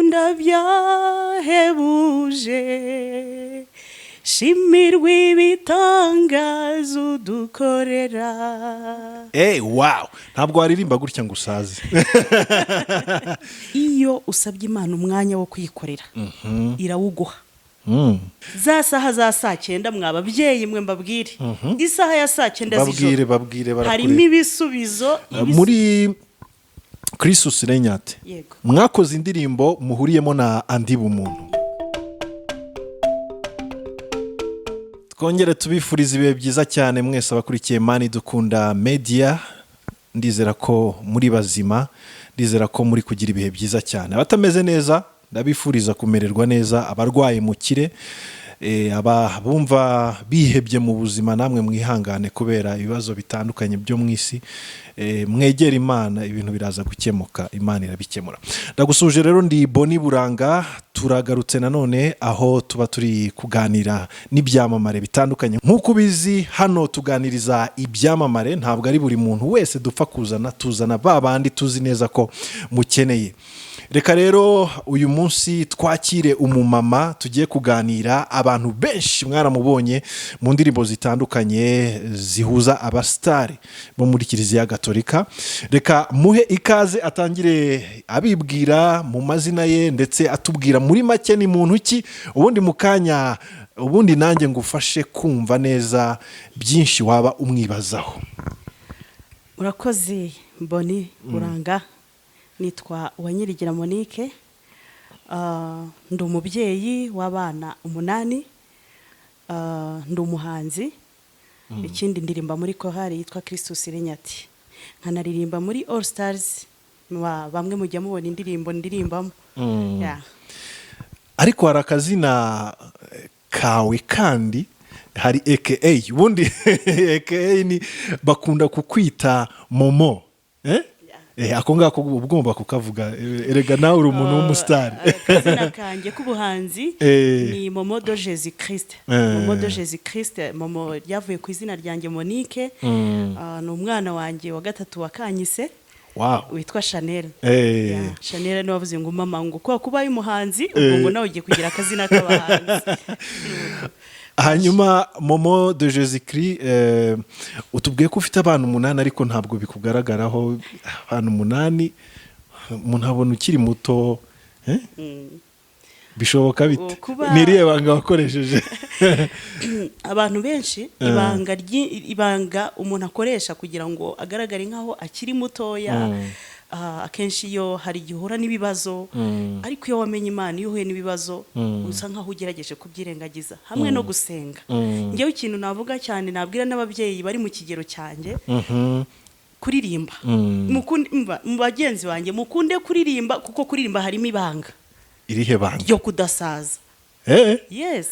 ukunda byahebuje shimirwa ibitangaza udukorera. Wow, ntabwo waririmba gutya ngo usaze. Iyo usabye Imana umwanya wo kuyikorera irawuguha. Za saha za saa 9 mwababyeyi mwe mbabwire, isaha ya saa 9 z'ijoro babwire harimo ibisubizo muri Christus Regnat. Mwakoze indirimbo muhuriyemo na andi bumuntu. Twongere tubifuriza ibihe byiza cyane mwese abakurikiye Mani Dukunda Media. Ndizera ko muri bazima, ndizera ko muri kugira ibihe byiza cyane. Abatameze neza ndabifuriza kumererwa neza, abarwaye mukire, abumva bihebye mu buzima namwe mwihangane kubera ibibazo bitandukanye byo mu isi. Mwegera Imana, ibintu biraza gukemuka, Imana irabikemura. Ndagusuje rero, ndi Boni Buranga. Turagarutse nanone aho tuba turi kuganira n'ibyamamare bitandukanye. Nk'uko ubizi, hano tuganiriza ibyamamare, ntabwo ari buri muntu wese dupfa tuzana babandi tuzi neza ko mukeneye. Reka rero uyu munsi twakire umumama tugiye kuganira. Abantu benshi mwaramubonye mu ndirimbo zitandukanye zihuza abastari bo muri Kiliziya Gatolika. Reka muhe ikaze atangire abibwira mu mazina ye ndetse atubwira muri make ni muntu ki, ubundi mukanya ubundi nanjye ngufashe kumva neza byinshi waba umwibazaho. Urakoze Boni Buranga. Nitwa Uwanyirigira Monique, ndi umubyeyi w'abana 8, ndi umuhanzi. Ikindi ndirimba muri kohari yitwa Christus Regnat, nkanaririmba muri All Stars, bamwe mujya mubona indirimbo ndirimbamo. Ariko hari akazina kawe kandi hari AKA, ubundi AKA ni bakunda kukwita Momo. Ako ngako ugomba kukavuga, erega nawe uri umuntu w'umusitari. Akazina kanjye k'ubuhanzi ni Momo de Jésus Christ. Momo de Jésus Christ, Momo ryavuye ku izina ryanjye Monique. Ni umwana wanjye wa gatatu wakanyise. Witwa Chanel. Chanel ni wavuze ngo mama ngo kuba y'umuhanzi ubwo ngo nawe ugiye kugira akazina k'abahanzi. Hanyuma Momo de Jésus Christ, utubwiye ko ufite abantu 8 ariko ntabwo bikugaragaraho. Abantu 8 umuntu abona ukiri muto, bishoboka bite? Niriye banga wakoresheje? Abantu benshi ibanga umuntu akoresha kugira ngo agaragare nkaho akiri mutoya. Akenshi iyo hari gihura n'ibibazo, ariko iyo wamenye Imana, iyo uhuye n'ibibazo usa nkaho ugerageje kubyirengagiza hamwe no gusenga. Ngewe ikintu navuga cyane nabwira n'ababyeyi bari mu kigero cyanjye, kuririmba. Mu bagenzi banjye mukunde kuririmba, kuko kuririmba harimo ibanga. Irihe banga? Ryo kudasaza. Yes.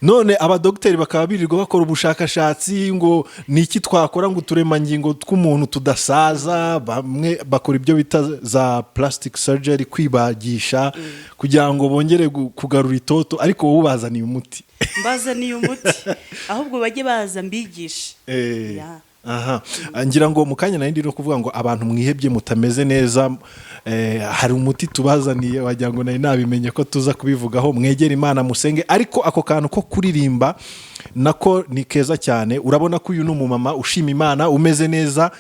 None abadokiteri bakaba birirwa bakora ubushakashatsi ngo niki twakora ngo turemangingo tw'umuntu tudasaza. Bamwe bakora ibyo bita za plastic surgery, kwibagisha kugira ngo bongere kugarura itoto, ariko wowe ubazaniye umuti. Mbazaniye umuti, ahubwo bajye baza mbigisha. Ngira ngo mukanya nari ndi no kuvuga ngo abantu mwihebye mutameze neza, hari umuti tubazaniye, wagira ngo nari nabimenye ko tuza kubivugaho. Mwegera Imana musenge. Ariko ako kantu ko kuririmba nako ni keza cyane. Urabona ko uyu ni umumama ushima Imana, umeze neza,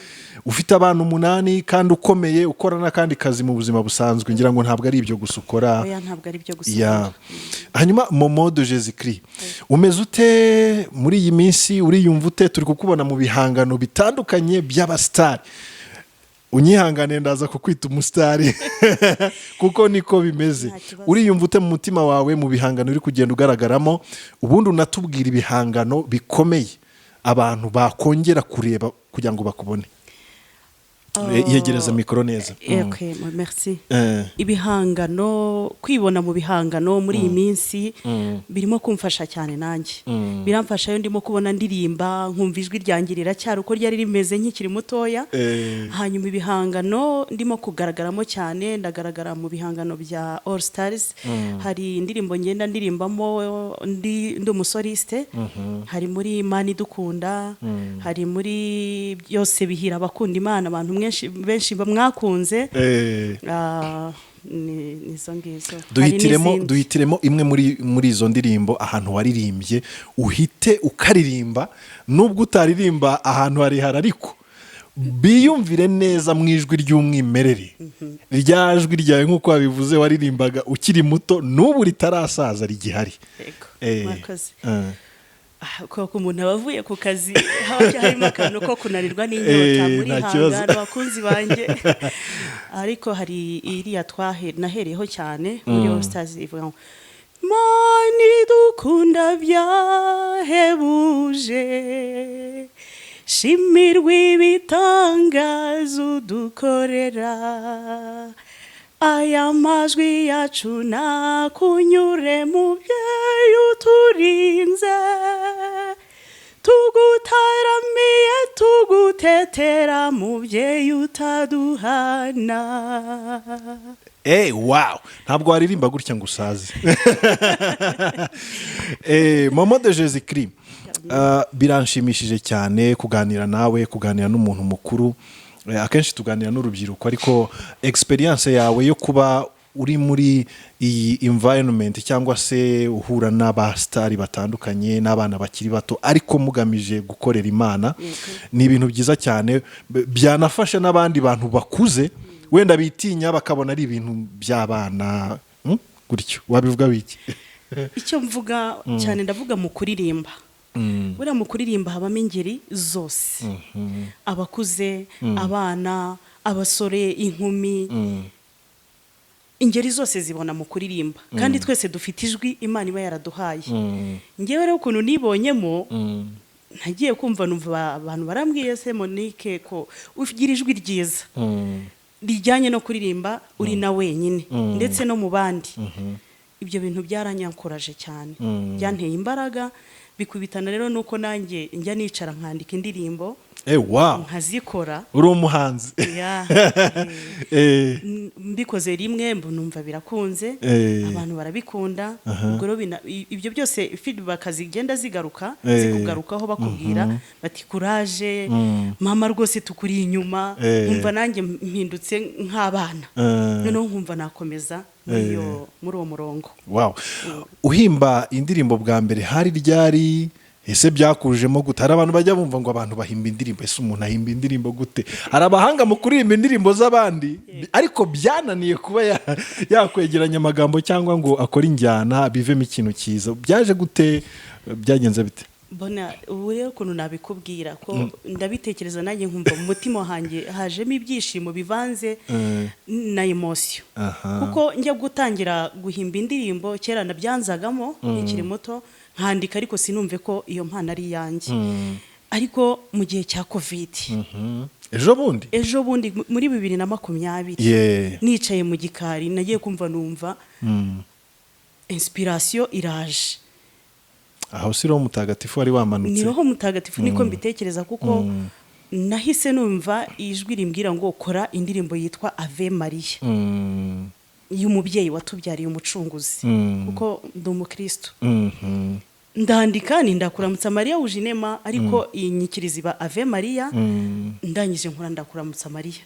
ufite abantu 8 kandi ukomeye, ukora n'akandi kazi mu buzima busanzwe. Ngira ngo ntabwo ari ibyo gusa ukora. Ntabwo ari ibyo gusa. Hanyuma Momo de Jésus Christ, umeze ute muri iyi minsi? Uriyumva ute? Turi kukubona mu bihangano bitandukanye by'abastari. Unyihangane ndaza kukwita umusitari kuko niko bimeze. Uriyumva ute mu mutima wawe mu bihangano uri kugenda ugaragaramo? Ubundi unatubwira ibihangano bikomeye abantu bakongera kureba kugira ngo bakubone. Yegereza mikoro neza. Okay, merci. Ibihangano, kwibona mu bihangano muri iyi minsi birimo kumfasha cyane nanjye. Biramfasha yo ndimo kubona ndirimba, nkumva ijwi ryanjye riracyari uko ryari rimeze nkikiri mutoya. Hanyuma ibihangano ndimo kugaragaramo cyane, ndagaragara mu bihangano bya All Stars. Hari indirimbo ngenda ndirimbamo ndi umusoliste. Hari muri Mani Dukunda, hari muri byose bihira abakunda Imana, abantu benshi bamwakunze nizo ngizo duhitiremo imwe muri izo ndirimbo ahantu waririmbye uhite ukaririmba nubwo utaririmba ahantu harehare ariko biyumvire neza mu ijwi ry'umwimerere rya jwi ryawe nk'uko wabivuze waririmbaga ukiri muto n'ubu ritarasaza rigihari. Mwakoze kuko umuntu aba avuye ku kazi harimo akantu ko kunanirwa n'inyota muri hangana abakunzi banjye ariko hari iriya nahereyeho cyane muri All Stars ivuga ngo mani dukunda byahebuje shimirwa ibitangazo dukorera aya majwi yacu nakunyure mubyeyi uturinze tugutaramiye tugutetera mubyeyi utaduhana. Wow, ntabwo waririmba gutya ngo usaze. Momo de Shyigikira, biranshimishije cyane kuganira nawe, kuganira n'umuntu mukuru. Akenshi tuganira n'urubyiruko ariko experience yawe yo kuba uri muri iyi environment cyangwa se uhura n'abastari batandukanye n'abana bakiri bato ariko mugamije gukorera Imana ni ibintu byiza cyane byanafasha n'abandi bantu bakuze wenda bitinya bakabona ari ibintu by'abana gutyo. Wabivuga wiki? Icyo mvuga cyane ndavuga mu kuririmba. Buriya mu kuririmba habamo ingeri zose, abakuze, abana, abasore, inkumi, ingeri zose zibona mu kuririmba kandi twese dufite ijwi Imana iba yaraduhaye. Ngewe rero ukuntu nibonyemo nagiye kumva numva abantu barambwiye se Monique ko ugira ijwi ryiza rijyanye no kuririmba uri na wenyine ndetse no mu bandi. Ibyo bintu byaranyankoraje cyane, byanteye imbaraga bikubitana rero nuko nanjye njya nicara nkandika indirimbo nkazikora. Uri umuhanzi? Mbikoze rimwe numva birakunze, abantu barabikunda. Ibyo byose feedback zigenda zikugarukaho bakubwira bati courage mama rwose tukuri inyuma. Numva nanjye mpindutse nk'abana, noneho nkumva nakomeza muri uwo murongo. Uhimba indirimbo bwa mbere hari ryari? Ese byakujemo gute? Hari abantu bajya bumva ngo abantu bahimba indirimbo, ese umuntu ahimba indirimbo gute? Hari abahanga mu kuririmba indirimbo z'abandi ariko byananiye kuba yakwegeranya amagambo cyangwa ngo akore injyana bivemo ikintu cyiza. Byaje gute? Byagenze bite? Bona ubu rero ukuntu nabikubwira ko ndabitekereza nanjye nkumva mu mutima wanjye hajemo ibyishimo bivanze na emotion. Kuko njya gutangira guhimba indirimbo kera nabyanzagamo ikiri muto nkandika ariko sinumve ko iyo mpano ari yanjye. Ariko mu gihe cya COVID ejo bundi muri 2020 nicaye mu gikari nagiye kumva numva inspiration iraje. Aho si Roho Mutagatifu wari wamanutse? Ni Roho Mutagatifu niko mbitekereza kuko nahise numva ijwi rimbwira ngo kora indirimbo yitwa Ave Maria y'umubyeyi watubyariye umucunguzi kuko ndi umukristo. Ndandika ndakuramutsa Maria ujinema ariko inyikiriza iba Ave Maria. Ndangije nkora ndakuramutsa Maria.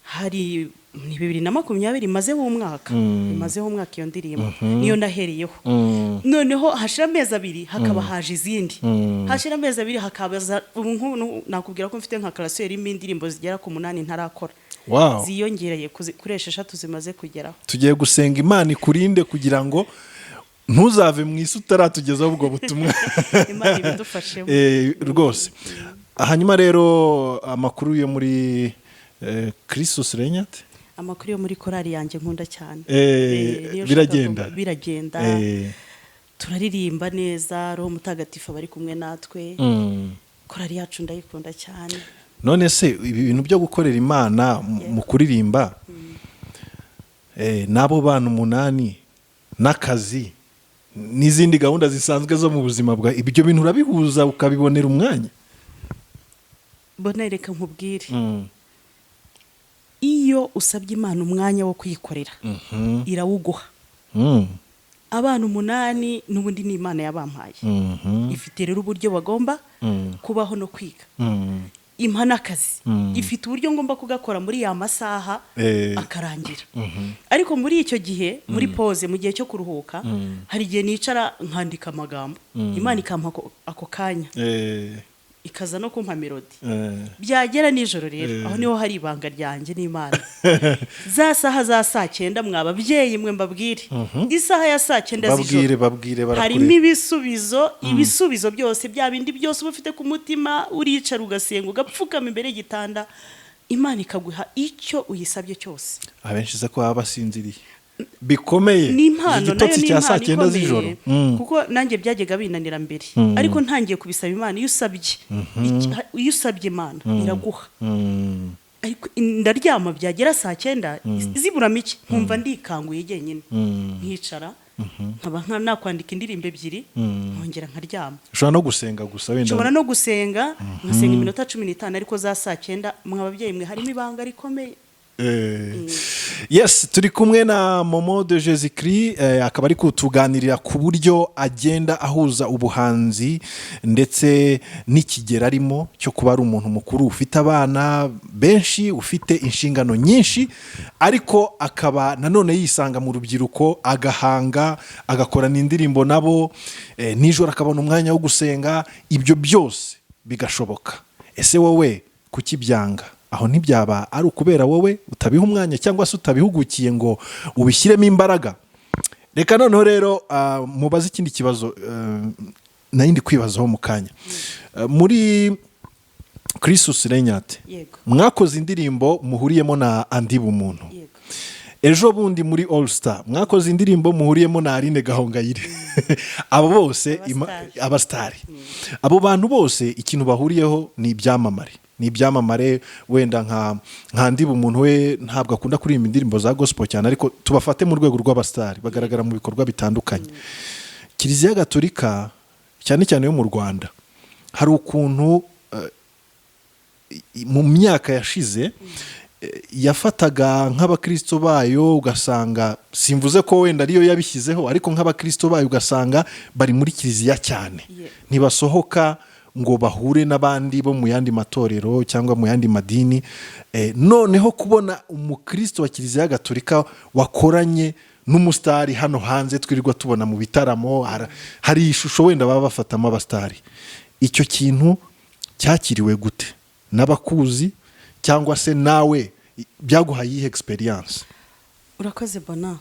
Hari ni 2020 mazeho umwaka iyo ndirimbo niyo nahereyeho. Noneho hashira amezi abiri hakaba haje izindi, hashira amezi abiri hakabaza ubu nakubwira ko mfite nka classe irimo indirimbo zigera ku 8 ntarakora. Ziyongereye kuresha 3 zimaze kugeraho. Tugiye gusenga Imana ikurinde kugira ngo ntuzave mu isi utaratugezaho ubwo butumwa. Imana ibidufashemo rwose. Hanyuma rero amakuru yo muri Christus Regnat, amakuru yo muri korali yanjye nkunda cyane. Biragenda. Turaririmba neza, Roho Mutagatifu bari kumwe natwe. Korali yacu ndayikunda cyane. None se ibi bintu byo gukorera Imana mu kuririmba nabo bana 8 n'akazi n'izindi gahunda zisanzwe zo mu buzima bwa ibyo bintu urabihuza ukabibonera umwanya? Bona reka nkubwire, iyo usabye Imana umwanya wo kwikorera irawuguha. Abantu 8 n'ubundi ni Imana yabampaye. Ifite rero uburyo bagomba kubaho no kwiga. impanakazi ifite uburyo ngomba kugakora muri ya masaha akarangira. Ariko muri icyo gihe muri pause mu gihe cyo kuruhuka hari igihe nicara nkandika amagambo Imana ikampa ako kanya ikaza no kumpa melody byagera nijoro rero aho niho hari ibanga ryanjye n'Imana. Za saha za saa 9 mwababyeyi mwe mbabwire isaha ya saa 9 z'ijoro babwire harimo ibisubizo byose bya bindi byose ubufite ku mutima uricara ugasenga ugapfukama imbere y'igitanda Imana ikaguha icyo uyisabye cyose. Abenshi se ko baba basinziriye bikomeye igitotsi cya saa 9 z'ijoro kuko nanjye byajyaga binanira mbere ariko ntangiye kubisaba Imana iyo usabye Imana iraguha. Ariko ndaryama byagera saa 9 zibura mike nkumva ndikanguye jyenyine nkicara nkaba nakwandika indirimbo 2 nkongera nkaryama. ushobora no gusenga gusa wenda nshobora no gusenga nkasenga iminota 15 ariko za saa 9 mwababyeyi mwe harimo ibanga rikomeye. Yes, turi kumwe na Momo de Jésus-Christ akaba ari kutuganirira ku buryo agenda ahuza ubuhanzi ndetse n'ikigera arimo cyo kuba ari umuntu mukuru ufite abana benshi ufite inshingano nyinshi ariko akaba nanone yisanga mu rubyiruko agahanga agakorana indirimbo nabo nijoro akabona umwanya wo gusenga ibyo byose bigashoboka. Ese wowe kuki byanga? Aho ntibyaba ari ukubera wowe utabiha umwanya cyangwa se utabihugukiye ngo ubishyiremo imbaraga? Reka noneho rero mubaze ikindi kibazo nayindi kwibazaho mu kanya. Muri Christus Regnat mwakoze indirimbo muhuriyemo na andi bumuntu. Ejo bundi muri All Star mwakoze indirimbo muhuriyemo na Gahongayire. Abo bose abastari. Abo bantu bose ikintu bahuriyeho ni ibyamamare wenda nka ndi bumuntu we ntabwo akunda kuririmba indirimbo za gospel cyane ariko tubafate mu rwego rw'abastari bagaragara mu bikorwa bitandukanye. Kiliziya Gatolika cyane cyane yo mu Rwanda hari ukuntu mu myaka yashize yafataga nk'abakristo bayo ugasanga simvuze ko wenda ariyo yabishyizeho ariko nk'abakristo bayo ugasanga bari muri kiliziya cyane ntibasohoka ngo bahure n'abandi bo mu yandi matorero cyangwa mu yandi madini. Noneho kubona umukristo wa Kiliziya Gatolika wakoranye n'umustari hano hanze twirirwa tubona mu bitaramo hari ishusho wenda baba bafatamo abastari, icyo kintu cyakiriwe gute n'abakuzi cyangwa se nawe byaguhaye iyi experience? Urakoze bona.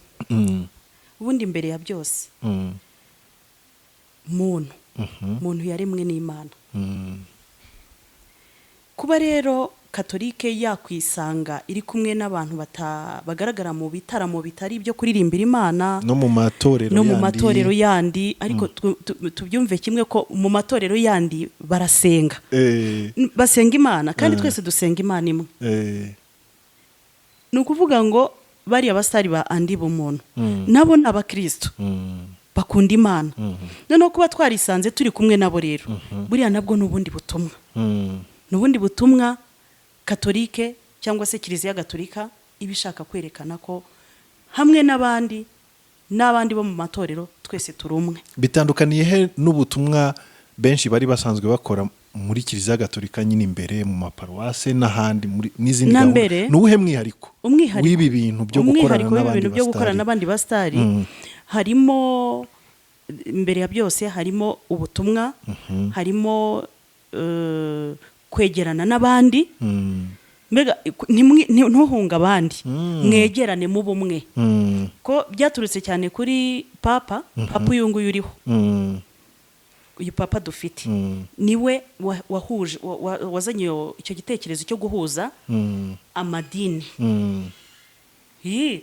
Ubundi mbere ya byose muntu yaremwe n'Imana. Kuba rero Katolike yakwisanga iri kumwe n'abantu bagaragara mu bitaramo bitari ibyo kuririmbira Imana no mu matorero yandi ariko tubyumve kimwe ko mu matorero yandi barasenga basenga Imana kandi twese dusenga Imana imwe. Ni ukuvuga ngo bari abastari ba andi bumuntu nabo n'abakristo bakunda Imana. Noneho kuba twarisanze turi kumwe nabo rero buriya nabwo n'ubundi butumwa n'ubundi butumwa Katolike cyangwa se Kiliziya Gatolika ibishaka kwerekana ko hamwe n'abandi bo mu matorero twese turi umwe. Bitandukaniye he n'ubutumwa benshi bari basanzwe bakora muri Kiliziya Gatolika nyine imbere mu maparuwase n'ahandi n'izindi gahunda? Nuwuhe mwihariko w'ibi bintu byo gukorana n'abandi bastari? Harimo mbere ya byose harimo ubutumwa, harimo kwegerana n'abandi, mbega ntuhunga abandi, mwegerane mu bumwe. Ko byaturutse cyane kuri papa uyu nguyu uriho, uyu papa dufite niwe wazanye icyo gitekerezo cyo guhuza amadini.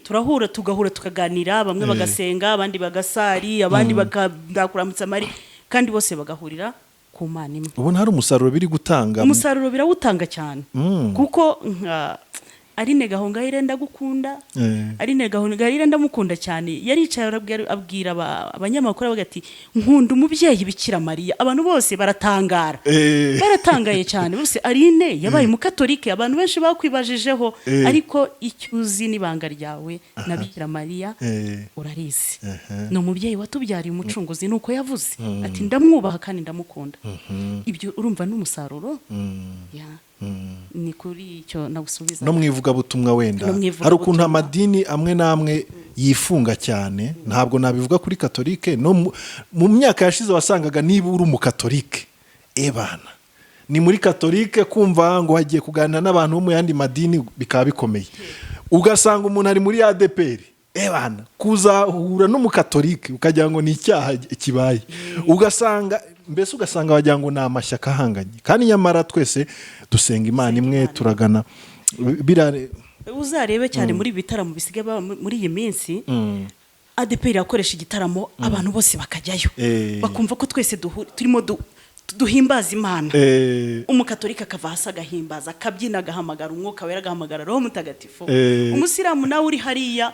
Turahura tugahura tukaganira, bamwe bagasenga abandi bagasari abandi bakakuramutsa mari kandi bose bagahurira ku Mana imwe. Ubona hari umusaruro biri gutanga? Umusaruro birawutanga cyane kuko Gahongayire ndagukunda, Gahongayire ndamukunda cyane. Yaricaye abwira abanyamakuru bagati nkunda umubyeyi Bikira Mariya. Abantu bose baratangaye cyane. Bose yabaye mu Katolike, abantu benshi bakwibajijeho ariko icyuzi n'ibanga ryawe na Bikira Mariya urarizi. No umubyeyi watubyariye umucunguzi nuko yavuze ati ndamwubaha kandi ndamukunda. Ibyo urumva n'umusaruro ni kuri icyo nagusubiza no mwivuga butumwa wenda hari ukuntu amadini amwe namwe yifunga cyane ntabwo nabivuga kuri katolike no mu myaka yashize wasangaga niba uri umukatolike ebana ni muri katolike kumva ngo hagiye kuganira n'abantu bo mu yandi madini bikaba bikomeye ugasanga umuntu ari muri ADPR ebana kuzahura n'umukatolike ukagira ngo ni icyaha kibaye ugasanga wagira ngo ni amashyaka ahanganye kandi nyamara twese dusenga Imana imwe turagana uzarebe cyane muri bitaramo bisigaye muri iyi minsi ADPR yakoresha igitaramo abantu bose bakajyayo bakumva ko twese turimo duhimbaza Imana umukatolika akava hasi agahimbaza akabyina agahamagara umwuka wera agahamagara roho mutagatifu umusiramu nawe uri hariya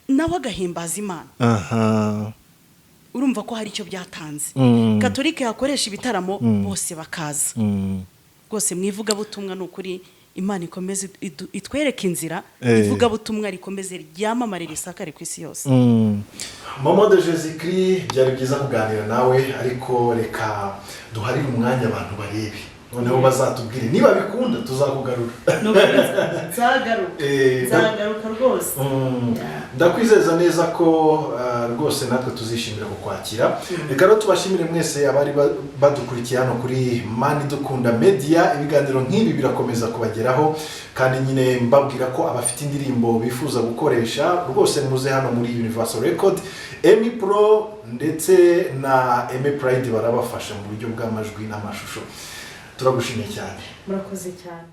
nawe agahimbaza Imana urumva ko hari icyo byatanze katolika yakoresha ibitaramo bose bakaza rwose mwivuga butumwa n'ukuri Imana ikomeze itwereke inzira ivuga butumwa rikomeze ryamamare risakare ku isi yose Momo de Shyigikira byari byiza kuganira nawe ariko reka duharire umwanya abantu barebe noneho bazatubwire niba bikunda tuzakugarura nzagaruka rwose ndakwizeza neza ko rwose natwe tuzishimira kukwakira reka rero tubashimire mwese abari badukurikiye hano kuri Mani Dukunda Media ibiganiro nk'ibi birakomeza kubageraho kandi nyine mbabwira ko abafite indirimbo bifuza gukoresha rwose muze hano muri Universal Record Emmy Pro ndetse na Emmy Pride barabafasha mu buryo bw'amajwi n'amashusho turagushimiye cyane murakoze cyane